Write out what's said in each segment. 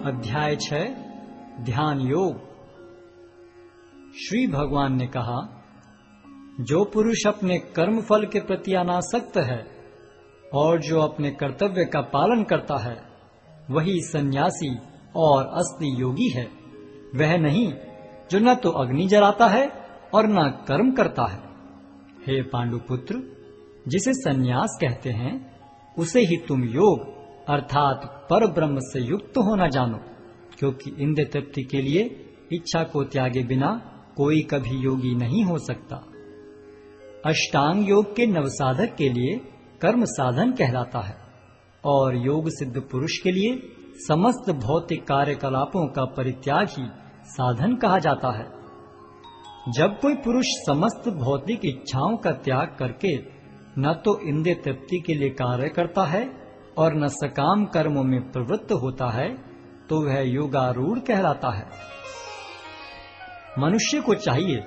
अध्याय 6 ध्यान योग। श्री भगवान ने कहा, जो पुरुष अपने कर्म फल के प्रति अनासक्त है और जो अपने कर्तव्य का पालन करता है, वही सन्यासी और असली योगी है। वह नहीं जो न तो अग्नि जलाता है और न कर्म करता है। हे पांडुपुत्र, जिसे सन्यास कहते हैं उसे ही तुम योग अर्थात पर ब्रह्म से युक्त होना जानो, क्योंकि इंद्रिय तृप्ति के लिए इच्छा को त्यागे बिना कोई कभी योगी नहीं हो सकता। अष्टांग योग के नवसाधक के लिए कर्म साधन कहलाता है और योग सिद्ध पुरुष के लिए समस्त भौतिक कार्यकलापों का परित्याग ही साधन कहा जाता है। जब कोई पुरुष समस्त भौतिक इच्छाओं का त्याग करके न तो इंद्रिय तृप्ति के लिए कार्य करता है और न सकाम कर्मों में प्रवृत्त होता है, तो वह योगारूढ़ कहलाता है। मनुष्य को चाहिए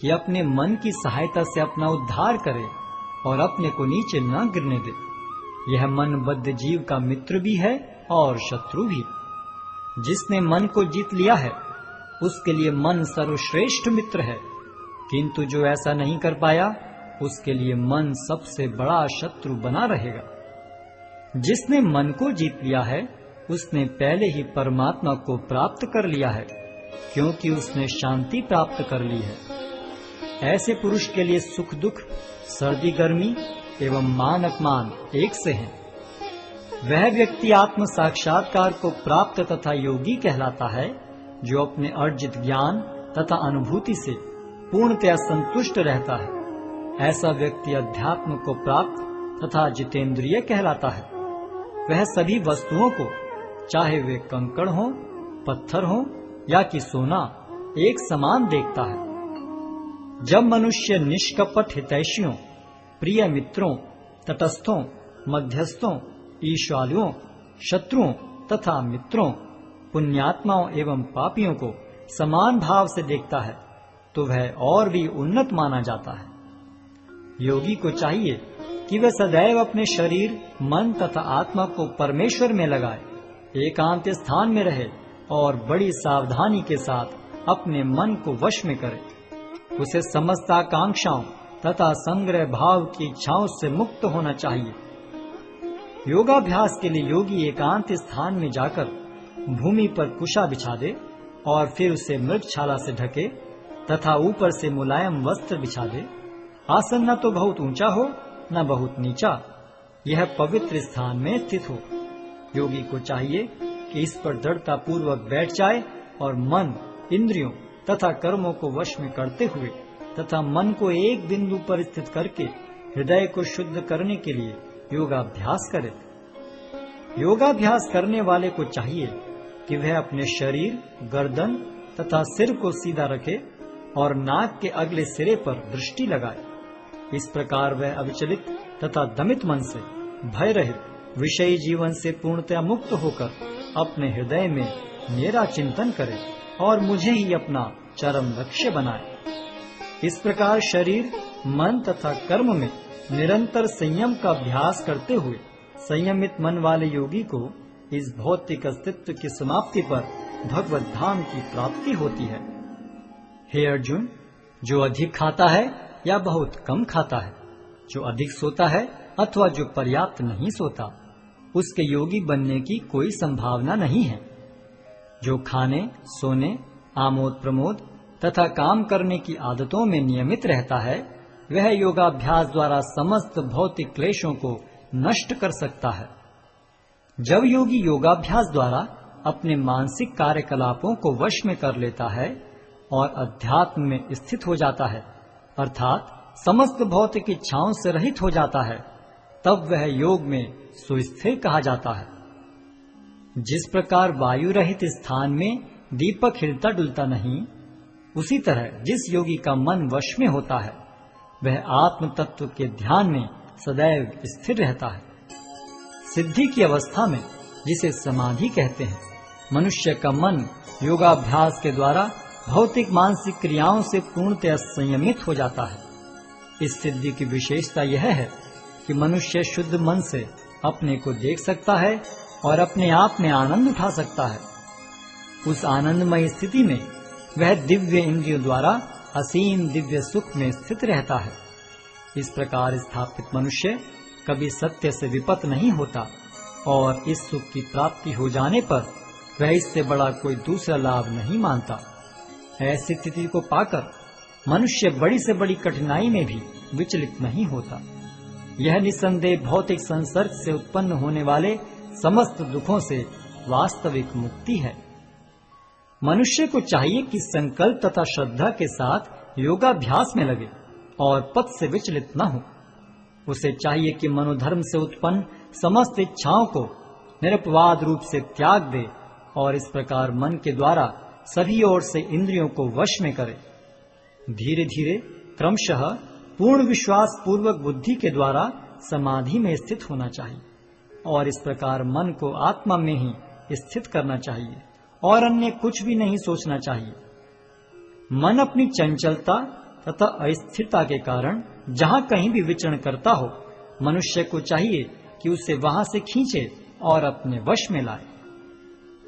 कि अपने मन की सहायता से अपना उद्धार करे और अपने को नीचे न गिरने दे। यह मनबद्ध जीव का मित्र भी है और शत्रु भी। जिसने मन को जीत लिया है उसके लिए मन सर्वश्रेष्ठ मित्र है, किंतु जो ऐसा नहीं कर पाया उसके लिए मन सबसे बड़ा शत्रु बना रहेगा। जिसने मन को जीत लिया है उसने पहले ही परमात्मा को प्राप्त कर लिया है, क्योंकि उसने शांति प्राप्त कर ली है। ऐसे पुरुष के लिए सुख दुख, सर्दी गर्मी एवं मान अपमान एक से हैं। वह व्यक्ति आत्म साक्षात्कार को प्राप्त तथा योगी कहलाता है, जो अपने अर्जित ज्ञान तथा अनुभूति से पूर्णतया संतुष्ट रहता है। ऐसा व्यक्ति अध्यात्म को प्राप्त तथा जितेंद्रिय कहलाता है। वह सभी वस्तुओं को, चाहे वे कंकड़ हो, पत्थर हो या कि सोना, एक समान देखता है। जब मनुष्य निष्कपट हितैषियों, प्रिय मित्रों, तटस्थों, मध्यस्थों, ईश्वालुओं, शत्रुओं तथा मित्रों, पुण्यात्माओं एवं पापियों को समान भाव से देखता है, तो वह और भी उन्नत माना जाता है। योगी को चाहिए कि वह सदैव अपने शरीर, मन तथा आत्मा को परमेश्वर में लगाए, एकांत स्थान में रहे और बड़ी सावधानी के साथ अपने मन को वश में करे। उसे समस्त आकांक्षाओं तथा संग्रह भाव की इच्छाओं से मुक्त होना चाहिए। योगाभ्यास के लिए योगी एकांत स्थान में जाकर भूमि पर कुशा बिछा दे और फिर उसे मृगछाला से ढके तथा ऊपर से मुलायम वस्त्र बिछा दे। आसन न तो बहुत ऊंचा हो न बहुत नीचा, यह पवित्र स्थान में स्थित हो। योगी को चाहिए कि इस पर दृढ़ता पूर्वक बैठ जाए और मन, इंद्रियों तथा कर्मों को वश में करते हुए तथा मन को एक बिंदु पर स्थित करके हृदय को शुद्ध करने के लिए योगाभ्यास करे। योगाभ्यास करने वाले को चाहिए कि वह अपने शरीर, गर्दन तथा सिर को सीधा रखे और नाक के अगले सिरे पर दृष्टि लगाए। इस प्रकार वह अविचलित तथा दमित मन से, भय रहित, विषयी जीवन से पूर्णतया मुक्त होकर अपने हृदय में मेरा चिंतन करे और मुझे ही अपना चरम लक्ष्य बनाए। इस प्रकार शरीर, मन तथा कर्म में निरंतर संयम का अभ्यास करते हुए संयमित मन वाले योगी को इस भौतिक अस्तित्व की समाप्ति पर भगवत धाम की प्राप्ति होती है। हे अर्जुन, जो अधिक खाता है या बहुत कम खाता है, जो अधिक सोता है अथवा जो पर्याप्त नहीं सोता, उसके योगी बनने की कोई संभावना नहीं है। जो खाने, सोने, आमोद प्रमोद तथा काम करने की आदतों में नियमित रहता है, वह योगाभ्यास द्वारा समस्त भौतिक क्लेशों को नष्ट कर सकता है। जब योगी योगाभ्यास द्वारा अपने मानसिक कार्यकलापों को वश में कर लेता है और अध्यात्म में स्थित हो जाता है, अर्थात समस्त भौतिक इच्छाओं से रहित हो जाता है, तब वह योग में सुस्थिर कहा जाता है। जिस प्रकार वायु रहित स्थान में दीपक हिलता डुलता नहीं, उसी तरह जिस योगी का मन वश में होता है, वह आत्म तत्व के ध्यान में सदैव स्थिर रहता है। सिद्धि की अवस्था में, जिसे समाधि कहते हैं, मनुष्य का मन योगाभ्यास के द्वारा भौतिक मानसिक क्रियाओं से पूर्णतः संयमित हो जाता है। इस सिद्धि की विशेषता यह है कि मनुष्य शुद्ध मन से अपने को देख सकता है और अपने आप में आनंद उठा सकता है उस आनंदमय स्थिति में वह दिव्य इंद्रियों द्वारा असीम दिव्य सुख में स्थित रहता है। इस प्रकार स्थापित मनुष्य कभी सत्य से विपत नहीं होता और इस सुख की प्राप्ति हो जाने पर वह इससे बड़ा कोई दूसरा लाभ नहीं मानता। ऐसी स्थिति को पाकर मनुष्य बड़ी से बड़ी कठिनाई में भी विचलित नहीं होता। यह निसंदेह भौतिक संसर्ग से उत्पन्न होने वाले समस्त दुखों से वास्तविक मुक्ति है। मनुष्य को चाहिए कि संकल्प तथा श्रद्धा के साथ योगाभ्यास में लगे और पथ से विचलित न हो। उसे चाहिए कि मनोधर्म से उत्पन्न समस्त इच्छाओं को निरपवाद रूप से त्याग दे और इस प्रकार मन के द्वारा सभी ओर से इंद्रियों को वश में करे। धीरे धीरे क्रमशः पूर्ण विश्वास पूर्वक बुद्धि के द्वारा समाधि में स्थित होना चाहिए और इस प्रकार मन को आत्मा में ही स्थित करना चाहिए और अन्य कुछ भी नहीं सोचना चाहिए। मन अपनी चंचलता तथा अस्थिरता के कारण जहाँ कहीं भी विचरण करता हो, मनुष्य को चाहिए कि उसे वहां से खींचे और अपने वश में लाए।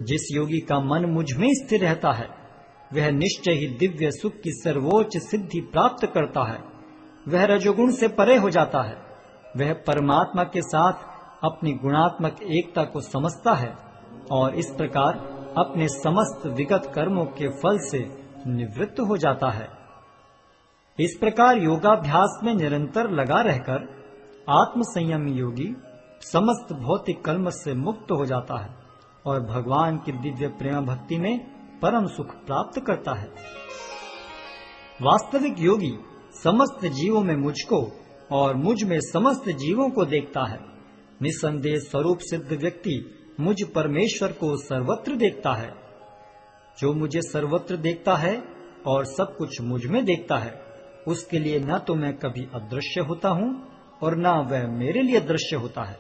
जिस योगी का मन मुझ में स्थिर रहता है वह निश्चय ही दिव्य सुख की सर्वोच्च सिद्धि प्राप्त करता है। वह रजोगुण से परे हो जाता है। वह परमात्मा के साथ अपनी गुणात्मक एकता को समझता है और इस प्रकार अपने समस्त विगत कर्मों के फल से निवृत्त हो जाता है। इस प्रकार योगाभ्यास में निरंतर लगा रहकर आत्म संयमी योगी समस्त भौतिक कर्म से मुक्त हो जाता है और भगवान की दिव्य प्रेम भक्ति में परम सुख प्राप्त करता है। वास्तविक योगी समस्त जीवों में मुझको और मुझ में समस्त जीवों को देखता है। निसंदेह स्वरूप सिद्ध व्यक्ति मुझ परमेश्वर को सर्वत्र देखता है। जो मुझे सर्वत्र देखता है और सब कुछ मुझ में देखता है, उसके लिए न तो मैं कभी अदृश्य होता हूं और न वह मेरे लिए दृश्य होता है।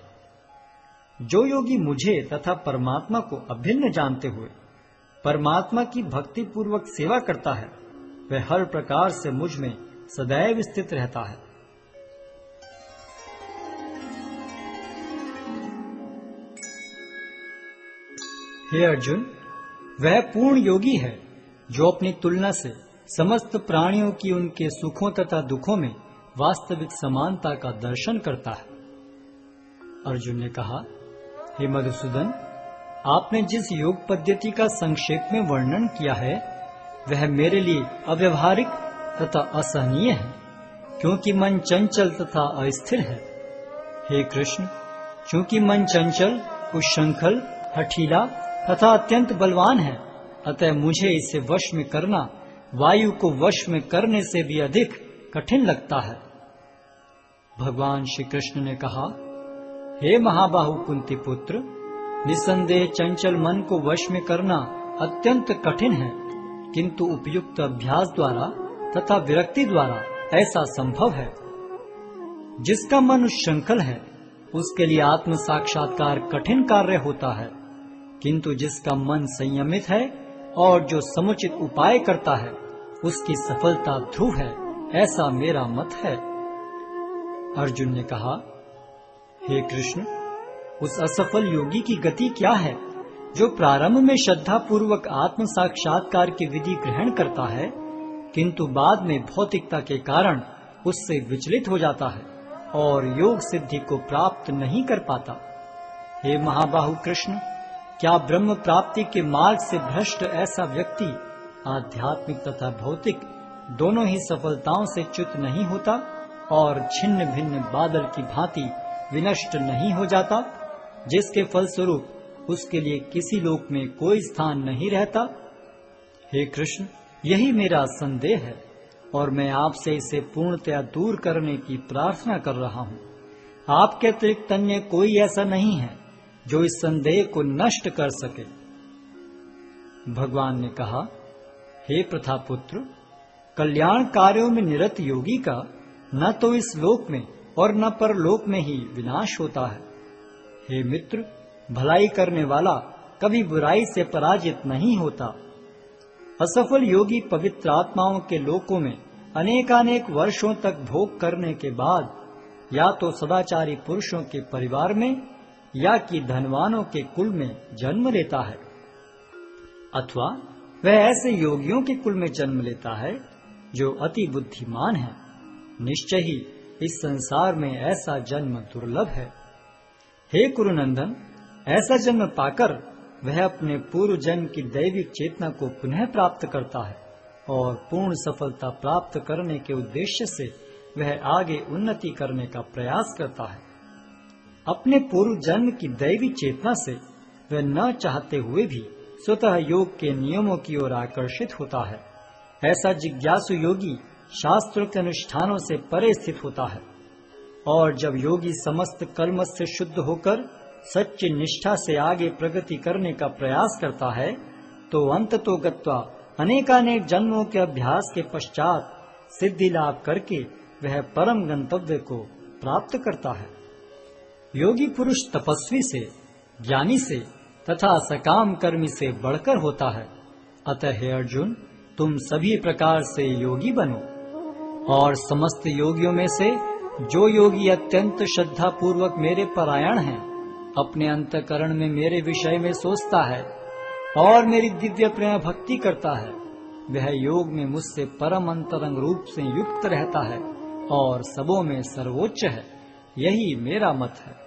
जो योगी मुझे तथा परमात्मा को अभिन्न जानते हुए परमात्मा की भक्ति पूर्वक सेवा करता है, वह हर प्रकार से मुझ में सदैव स्थित रहता है। हे अर्जुन, वह पूर्ण योगी है जो अपनी तुलना से समस्त प्राणियों की उनके सुखों तथा दुखों में वास्तविक समानता का दर्शन करता है। अर्जुन ने कहा, हे मधुसूदन, आपने जिस योग पद्धति का संक्षेप में वर्णन किया है वह मेरे लिए अव्यवहारिक तथा असहनीय है, क्योंकि मन चंचल तथा अस्थिर है। हे कृष्ण, चूंकि मन चंचल, उच्छृंखल, हठीला तथा अत्यंत बलवान है, अतः मुझे इसे वश में करना वायु को वश में करने से भी अधिक कठिन लगता है। भगवान श्री कृष्ण ने कहा, हे महाबाहु कुंती पुत्र, निसंदेह चंचल मन को वश में करना अत्यंत कठिन है, किंतु उपयुक्त अभ्यास द्वारा तथा विरक्ति द्वारा ऐसा संभव है। जिसका मन उच्छृंखल है उसके लिए आत्म साक्षात्कार कठिन कार्य होता है, किंतु जिसका मन संयमित है और जो समुचित उपाय करता है उसकी सफलता ध्रुव है, ऐसा मेरा मत है। अर्जुन ने कहा, हे कृष्ण, उस असफल योगी की गति क्या है जो प्रारंभ में श्रद्धा पूर्वक आत्म साक्षात्कार की विधि ग्रहण करता है, किंतु बाद में भौतिकता के कारण उससे विचलित हो जाता है और योग सिद्धि को प्राप्त नहीं कर पाता। हे महाबाहु कृष्ण, क्या ब्रह्म प्राप्ति के मार्ग से भ्रष्ट ऐसा व्यक्ति आध्यात्मिक तथा भौतिक दोनों ही सफलताओं से च्युत नहीं होता और छिन्न भिन्न बादल की भांति विनष्ट नहीं हो जाता, जिसके फलस्वरूप उसके लिए किसी लोक में कोई स्थान नहीं रहता? हे कृष्ण, यही मेरा संदेह है और मैं आपसे इसे पूर्णतया दूर करने की प्रार्थना कर रहा हूँ। आपके अतिरिक्त अन्य कोई ऐसा नहीं है जो इस संदेह को नष्ट कर सके। भगवान ने कहा, हे प्रथापुत्र, कल्याण कार्यों में निरत योगी का न तो इस लोक में और न परलोक में ही विनाश होता है। हे मित्र, भलाई करने वाला कभी बुराई से पराजित नहीं होता। असफल योगी पवित्र आत्माओं के लोकों में अनेकानेक वर्षों तक भोग करने के बाद या तो सदाचारी पुरुषों के परिवार में या कि धनवानों के कुल में जन्म लेता है। अथवा वह ऐसे योगियों के कुल में जन्म लेता है जो अति बुद्धिमान है। निश्चय ही इस संसार में ऐसा जन्म दुर्लभ है। हे कुरुनंदन, ऐसा जन्म पाकर वह अपने पूर्व जन्म की दैविक चेतना को पुनः प्राप्त करता है और पूर्ण सफलता प्राप्त करने के उद्देश्य से वह आगे उन्नति करने का प्रयास करता है। अपने पूर्व जन्म की दैवी चेतना से वह न चाहते हुए भी स्वतः योग के नियमों की ओर आकर्षित होता है। ऐसा जिज्ञासु योगी शास्त्रोक्त अनुष्ठानों से परे स्थित होता है और जब योगी समस्त कर्म से शुद्ध होकर सच्ची निष्ठा से आगे प्रगति करने का प्रयास करता है तो अंततो गत्वा अनेकानेक जन्मों के अभ्यास के पश्चात सिद्धि लाभ करके वह परम गंतव्य को प्राप्त करता है। योगी पुरुष तपस्वी से, ज्ञानी से तथा सकाम कर्मी से बढ़कर होता है। अतः हे अर्जुन, तुम सभी प्रकार से योगी बनो और समस्त योगियों में से जो योगी अत्यंत श्रद्धा पूर्वक मेरे परायण है, अपने अंतःकरण में मेरे विषय में सोचता है और मेरी दिव्य प्रेम भक्ति करता है, वह योग में मुझसे परम अंतरंग रूप से युक्त रहता है और सबों में सर्वोच्च है। यही मेरा मत है।